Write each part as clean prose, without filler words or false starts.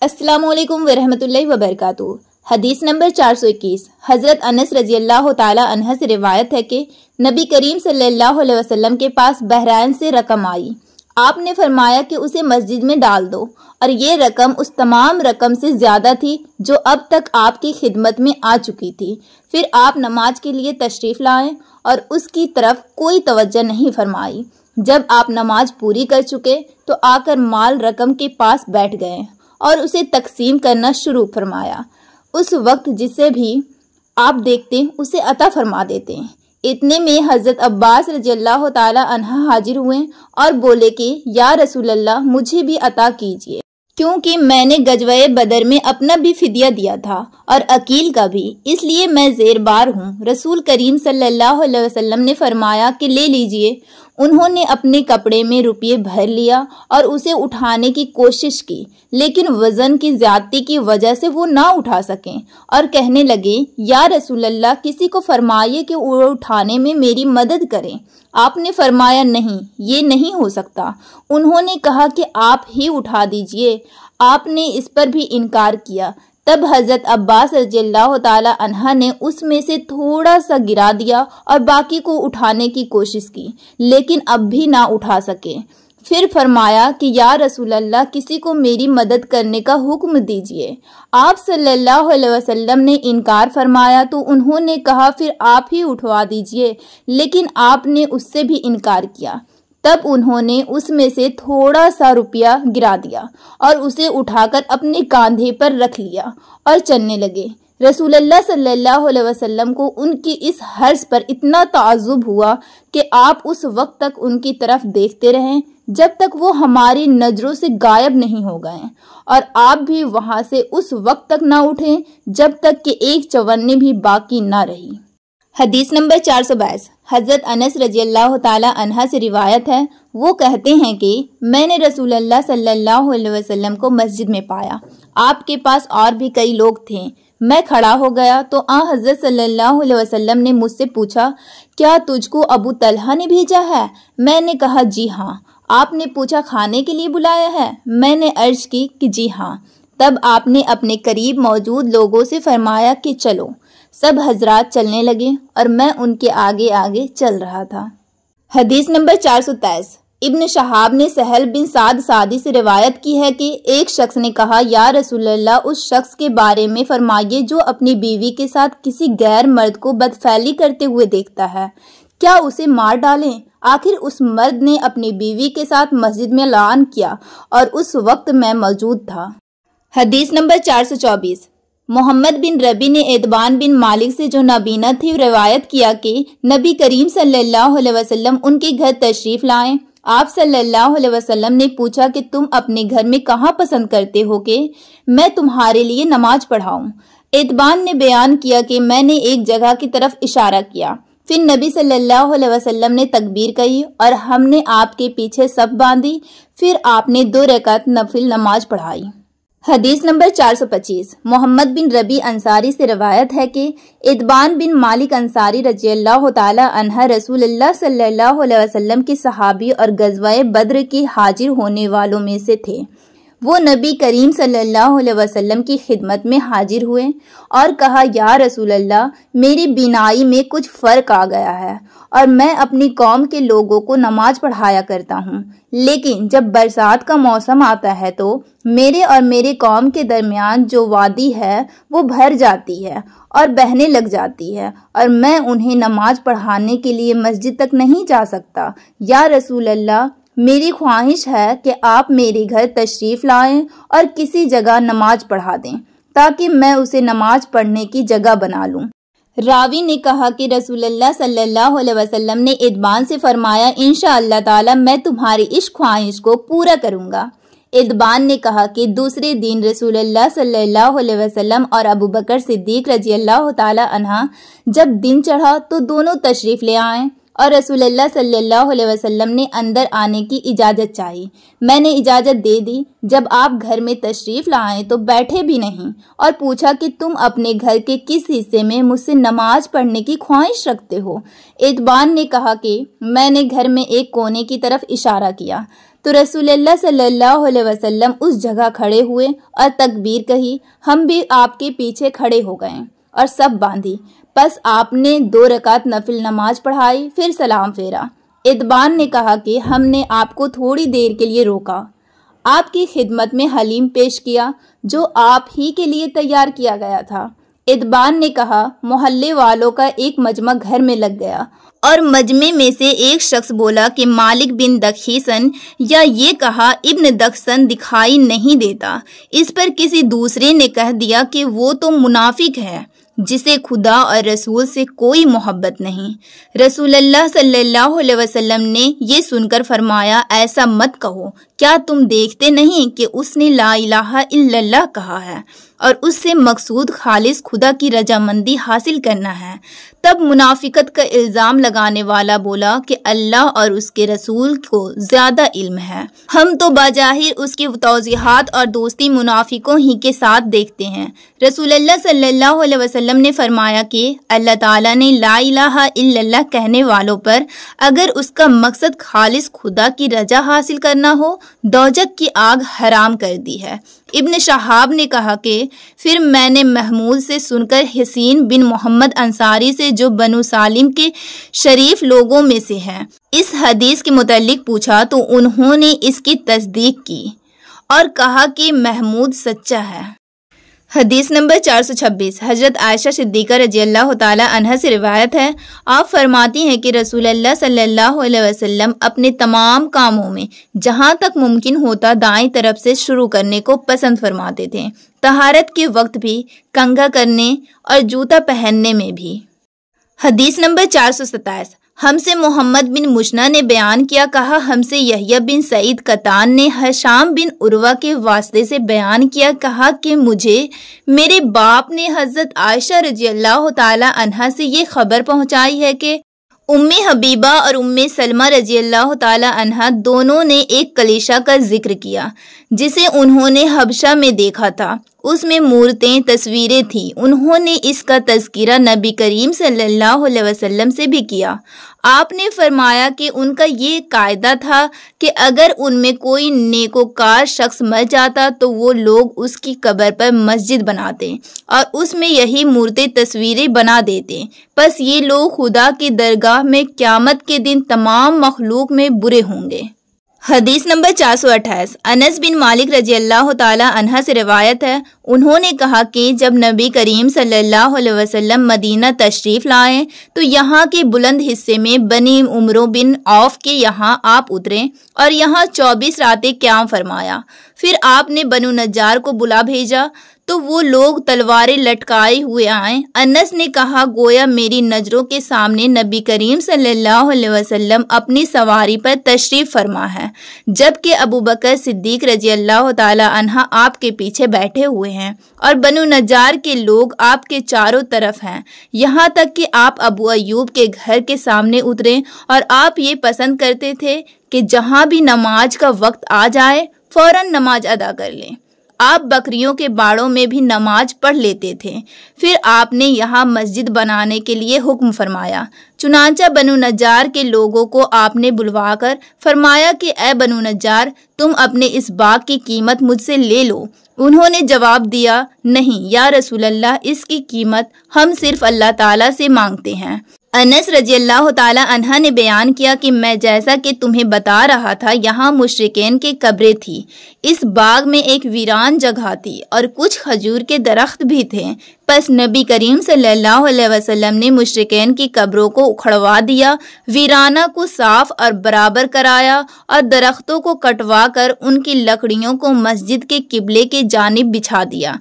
السلام علیکم ورحمۃ اللہ وبرکاتہ۔ حدیث نمبر 421 حضرت انس رضی اللہ تعالی عنہ سے روایت ہے کہ نبی کریم صلی اللہ علیہ وسلم کے پاس بحرین سے رقم آئی۔ آپ نے فرمایا کہ اسے مسجد میں ڈال دو، اور یہ رقم اس تمام رقم سے زیادہ تھی جو اب تک آپ کی خدمت میں آ چکی تھی۔ پھر آپ نماز کے لیے تشریف لائیں اور اس کی طرف کوئی توجہ نہیں فرمائی۔ جب آپ نماز پوری کر چکے تو آ کر مال رقم کے پاس بیٹھ گئے اور اسے تقسیم کرنا شروع فرمایا۔ اس وقت جسے بھی آپ دیکھتے اسے عطا فرما دیتے۔ اتنے میں حضرت عباس رضی اللہ تعالی عنہ حاضر ہوئے اور بولے کہ یا رسول اللہ مجھے بھی عطا کیجیے، کیونکہ میں نے غزوہ بدر میں اپنا بھی فدیہ دیا تھا اور عقیل کا بھی، اس لیے میں زیر بار ہوں۔ رسول کریم صلی اللہ علیہ وسلم نے فرمایا کہ لے لیجیے۔ انہوں نے اپنے کپڑے میں روپیے بھر لیا اور اسے اٹھانے کی کوشش کی، لیکن وزن کی زیادتی کی وجہ سے وہ نہ اٹھا سکیں اور کہنے لگے یا رسول اللہ کسی کو فرمائیے کہ وہ اٹھانے میں میری مدد کریں۔ آپ نے فرمایا نہیں، یہ نہیں ہو سکتا۔ انہوں نے کہا کہ آپ ہی اٹھا دیجئے۔ آپ نے اس پر بھی انکار کیا۔ تب حضرت عباس رضی اللہ تعالی عنہ نے اس میں سے تھوڑا سا گرا دیا اور باقی کو اٹھانے کی کوشش کی، لیکن اب بھی نہ اٹھا سکے۔ پھر فرمایا کہ یا رسول اللہ کسی کو میری مدد کرنے کا حکم دیجیے۔ آپ صلی اللہ علیہ وسلم نے انکار فرمایا تو انہوں نے کہا پھر آپ ہی اٹھوا دیجیے، لیکن آپ نے اس سے بھی انکار کیا۔ تب انہوں نے اس میں سے تھوڑا سا روپیہ گرا دیا اور اسے اٹھا کر اپنے کاندھے پر رکھ لیا اور چلنے لگے۔ رسول اللہ صلی اللہ علیہ وسلم کو ان کی اس حرص پر اتنا تعجب ہوا کہ آپ اس وقت تک ان کی طرف دیکھتے رہے جب تک وہ ہماری نظروں سے غائب نہیں ہو گئے، اور آپ بھی وہاں سے اس وقت تک نہ اٹھے جب تک کہ ایک چونے بھی باقی نہ رہی۔ حدیث نمبر 422 حضرت انس رضی اللہ تعالی عنہ سے روایت ہے، وہ کہتے ہیں کہ میں نے رسول اللہ صلی اللہ علیہ وسلم کو مسجد میں پایا۔ آپ کے پاس اور بھی کئی لوگ تھے۔ میں کھڑا ہو گیا تو حضرت صلی اللہ علیہ وسلم نے مجھ سے پوچھا کیا تجھ کو ابو طلحہ نے بھیجا ہے؟ میں نے کہا جی ہاں۔ آپ نے پوچھا کھانے کے لیے بلایا ہے؟ میں نے عرض کی کہ جی ہاں۔ تب آپ نے اپنے قریب موجود لوگوں سے فرمایا کہ چلو۔ سب حضرات چلنے لگے اور میں ان کے آگے آگے چل رہا تھا۔ حدیث نمبر 423 ابن شہاب نے سہل بن سعد سعدی سے روایت کی ہے کہ ایک شخص نے کہا یا رسول اللہ اس شخص کے بارے میں فرمائیے جو اپنی بیوی کے ساتھ کسی غیر مرد کو بدفعلی کرتے ہوئے دیکھتا ہے، کیا اسے مار ڈالیں؟ آخر اس مرد نے اپنی بیوی کے ساتھ مسجد میں اعلان کیا اور اس وقت میں موجود تھا۔ حدیث نمبر 424 محمد بن ربی نے اتبان بن مالک سے جو نابینا تھی روایت کیا کہ نبی کریم صلی اللہ علیہ وسلم ان کے گھر تشریف لائیں۔ آپ صلی اللہ علیہ وسلم نے پوچھا کہ تم اپنے گھر میں کہاں پسند کرتے ہو کہ میں تمہارے لیے نماز پڑھاؤں؟ اتبان نے بیان کیا کہ میں نے ایک جگہ کی طرف اشارہ کیا، پھر نبی صلی اللہ علیہ وسلم نے تکبیر کہی اور ہم نے آپ کے پیچھے صف باندھی، پھر آپ نے 2 رکعت نفل نماز پڑھائی۔ حدیث نمبر 425 محمد بن ربی انصاری سے روایت ہے کہ اتبان بن مالک انصاری رضی اللہ تعالی عنہ رسول اللہ صلی اللہ علیہ وسلم کے صحابی اور غزوہ بدر کے حاضر ہونے والوں میں سے تھے۔ وہ نبی کریم صلی اللہ علیہ وسلم کی خدمت میں حاضر ہوئے اور کہا یا رسول اللہ میری بینائی میں کچھ فرق آ گیا ہے اور میں اپنی قوم کے لوگوں کو نماز پڑھایا کرتا ہوں، لیکن جب برسات کا موسم آتا ہے تو میرے اور میرے قوم کے درمیان جو وادی ہے وہ بھر جاتی ہے اور بہنے لگ جاتی ہے اور میں انہیں نماز پڑھانے کے لیے مسجد تک نہیں جا سکتا۔ یا رسول اللہ میری خواہش ہے کہ آپ میرے گھر تشریف لائیں اور کسی جگہ نماز پڑھا دیں تاکہ میں اسے نماز پڑھنے کی جگہ بنا لوں۔ راوی نے کہا کہ رسول اللہ صلی اللہ علیہ وسلم نے اتبان سے فرمایا انشاءاللہ تعالی میں تمہاری اس خواہش کو پورا کروں گا۔ اتبان نے کہا کہ دوسرے دن رسول اللہ صلی اللہ علیہ وسلم اور ابو بکر صدیق رضی اللہ تعالی عنہ جب دن چڑھا تو دونوں تشریف لے آئیں اور رسول اللہ صلی اللہ علیہ وسلم نے اندر آنے کی اجازت چاہی۔ میں نے اجازت دے دی۔ جب آپ گھر میں تشریف لائیں تو بیٹھے بھی نہیں اور پوچھا کہ تم اپنے گھر کے کس حصے میں مجھ سے نماز پڑھنے کی خواہش رکھتے ہو؟ اتبان نے کہا کہ میں نے گھر میں ایک کونے کی طرف اشارہ کیا۔ تو رسول اللہ صلی اللہ علیہ وسلم اس جگہ کھڑے ہوئے اور تکبیر کہی، ہم بھی آپ کے پیچھے کھڑے ہو گئے اور سب باندھی۔ پس آپ نے 2 رکعت نفل نماز پڑھائی، پھر سلام پھیرا۔ ادبان نے کہا کہ ہم نے آپ کو تھوڑی دیر کے لیے روکا، آپ کی خدمت میں حلیم پیش کیا جو آپ ہی کے لیے تیار کیا گیا تھا۔ ادبان نے کہا، محلے والوں کا ایک مجمع گھر میں لگ گیا اور مجمع میں سے ایک شخص بولا کہ مالک بن دخیسن، یا یہ کہا ابن دخسن دکھائی نہیں دیتا۔ اس پر کسی دوسرے نے کہہ دیا کہ وہ تو منافق ہے جسے خدا اور رسول سے کوئی محبت نہیں۔ رسول اللہ صلی اللہ علیہ وسلم نے یہ سن کر فرمایا، ایسا مت کہو، کیا تم دیکھتے نہیں کہ اس نے لا الہ الا اللہ کہا ہے اور اس سے مقصود خالص خدا کی رضامندی حاصل کرنا ہے؟ تب منافقت کا الزام لگانے والا بولا کہ اللہ اور اس کے رسول کو زیادہ علم ہے، ہم تو بظاہر اس کی توضیحات اور دوستی منافقوں ہی کے ساتھ دیکھتے ہیں۔ رسول اللہ صلی اللہ علیہ وسلم نے فرمایا کہ اللہ تعالیٰ نے لا الہ الا اللہ کہنے والوں پر اگر اس کا مقصد خالص خدا کی رضا حاصل کرنا ہو، دوزخ کی آگ حرام کر دی ہے۔ ابن شہاب نے کہا کہ پھر میں نے محمود سے سن کر حسین بن محمد انصاری سے، جو بنو سالم کے شریف لوگوں میں سے ہیں، اس حدیث کے متعلق پوچھا تو انہوں نے اس کی تصدیق کی اور کہا کہ محمود سچا ہے۔ حدیث نمبر 426 حضرت عائشہ صدیقہ رضی اللہ تعالی عنہ سے روایت ہے، آپ فرماتی ہیں کہ رسول اللہ صلی اللہ علیہ وسلم اپنے تمام کاموں میں جہاں تک ممکن ہوتا دائیں طرف سے شروع کرنے کو پسند فرماتے تھے، طہارت کے وقت بھی، کنگھا کرنے اور جوتا پہننے میں بھی۔ حدیث نمبر 427 ہم سے محمد بن مشنہ نے بیان کیا، کہا ہم سے یحییٰ بن سعید قطان نے ہشام بن عروہ کے واسطے سے بیان کیا، کہا کہ مجھے میرے باپ نے حضرت عائشہ رضی اللہ تعالی عنہا سے یہ خبر پہنچائی ہے کہ ام حبیبہ اور ام سلمہ رضی اللہ تعالی عنہا دونوں نے ایک کلیشہ کا ذکر کیا جسے انہوں نے حبشہ میں دیکھا تھا، اس میں مورتیں، تصویریں تھیں۔ انہوں نے اس کا تذکرہ نبی کریم صلی اللہ علیہ وسلم سے بھی کیا۔ آپ نے فرمایا کہ ان کا یہ قاعدہ تھا کہ اگر ان میں کوئی نیکوکار شخص مر جاتا تو وہ لوگ اس کی قبر پر مسجد بناتے اور اس میں یہی مورتیں، تصویریں بنا دیتے، پس یہ لوگ خدا کی درگاہ میں قیامت کے دن تمام مخلوق میں برے ہوں گے۔ حدیث نمبر 428 انس بن مالک رضی اللہ تعالی عنہ سے روایت ہے، انہوں نے کہا کہ جب نبی کریم صلی اللہ علیہ وسلم مدینہ تشریف لائے تو یہاں کے بلند حصے میں بنی عمرو بن عوف کے یہاں آپ اترے اور یہاں 24 راتیں قیام فرمایا۔ پھر آپ نے بنو نجار کو بلا بھیجا تو وہ لوگ تلواریں لٹکائے ہوئے آئیں۔ انس نے کہا، گویا میری نظروں کے سامنے نبی کریم صلی اللہ علیہ وسلم اپنی سواری پر تشریف فرما ہے، جبکہ ابو بکر صدیق رضی اللہ تعالی عنہ آپ کے پیچھے بیٹھے ہوئے ہیں اور بنو نجار کے لوگ آپ کے چاروں طرف ہیں، یہاں تک کہ آپ ابو ایوب کے گھر کے سامنے اترے اور آپ یہ پسند کرتے تھے کہ جہاں بھی نماز کا وقت آ جائے فوراً نماز ادا کر لیں۔ آپ بکریوں کے باڑوں میں بھی نماز پڑھ لیتے تھے۔ پھر آپ نے یہاں مسجد بنانے کے لیے حکم فرمایا، چنانچہ بنو نجار کے لوگوں کو آپ نے بلوا کر فرمایا کہ اے بنو نجار، تم اپنے اس باغ کی قیمت مجھ سے لے لو۔ انہوں نے جواب دیا، نہیں یا رسول اللہ، اس کی قیمت ہم صرف اللہ تعالیٰ سے مانگتے ہیں۔ انس رضی اللہ تعالی عنہ نے بیان کیا کہ میں جیسا کہ تمہیں بتا رہا تھا، یہاں مشرکین کی قبریں تھی۔ اس باغ میں ایک ویران جگہ تھی اور کچھ کھجور کے درخت بھی تھے، پس نبی کریم صلی اللہ علیہ وسلم نے مشرکین کی قبروں کو اکھڑوا دیا، ویرانہ کو صاف اور برابر کرایا اور درختوں کو کٹوا کر ان کی لکڑیوں کو مسجد کے قبلے کے جانب بچھا دیا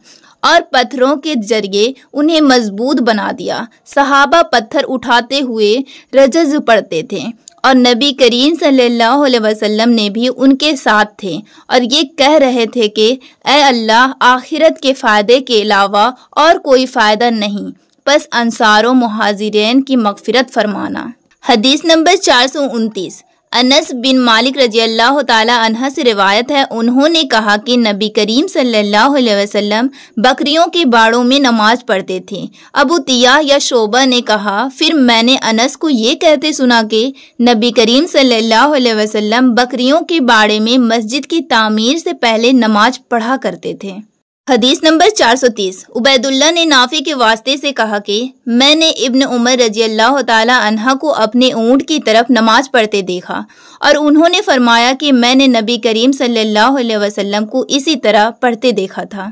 اور پتھروں کے ذریعے انہیں مضبوط بنا دیا۔ صحابہ پتھر اٹھاتے ہوئے رجز پڑھتے تھے اور نبی کریم صلی اللہ علیہ وسلم نے بھی ان کے ساتھ تھے اور یہ کہہ رہے تھے کہ اے اللہ، آخرت کے فائدے کے علاوہ اور کوئی فائدہ نہیں، پس انصار و مہاجرین کی مغفرت فرمانا۔ حدیث نمبر 429 انس بن مالک رضی اللہ تعالی عنہ سے روایت ہے، انہوں نے کہا کہ نبی کریم صلی اللہ علیہ وسلم بکریوں کے باڑوں میں نماز پڑھتے تھے۔ ابو طیاح یا شعبہ نے کہا، پھر میں نے انس کو یہ کہتے سنا کہ نبی کریم صلی اللہ علیہ وسلم بکریوں کے باڑے میں مسجد کی تعمیر سے پہلے نماز پڑھا کرتے تھے۔ حدیث نمبر 430۔ عبید اللہ نے نافع کے واسطے سے کہا کہ میں نے ابن عمر رضی اللہ تعالی عنہ کو اپنے اونٹ کی طرف نماز پڑھتے دیکھا، اور انہوں نے فرمایا کہ میں نے نبی کریم صلی اللہ علیہ وسلم کو اسی طرح پڑھتے دیکھا تھا۔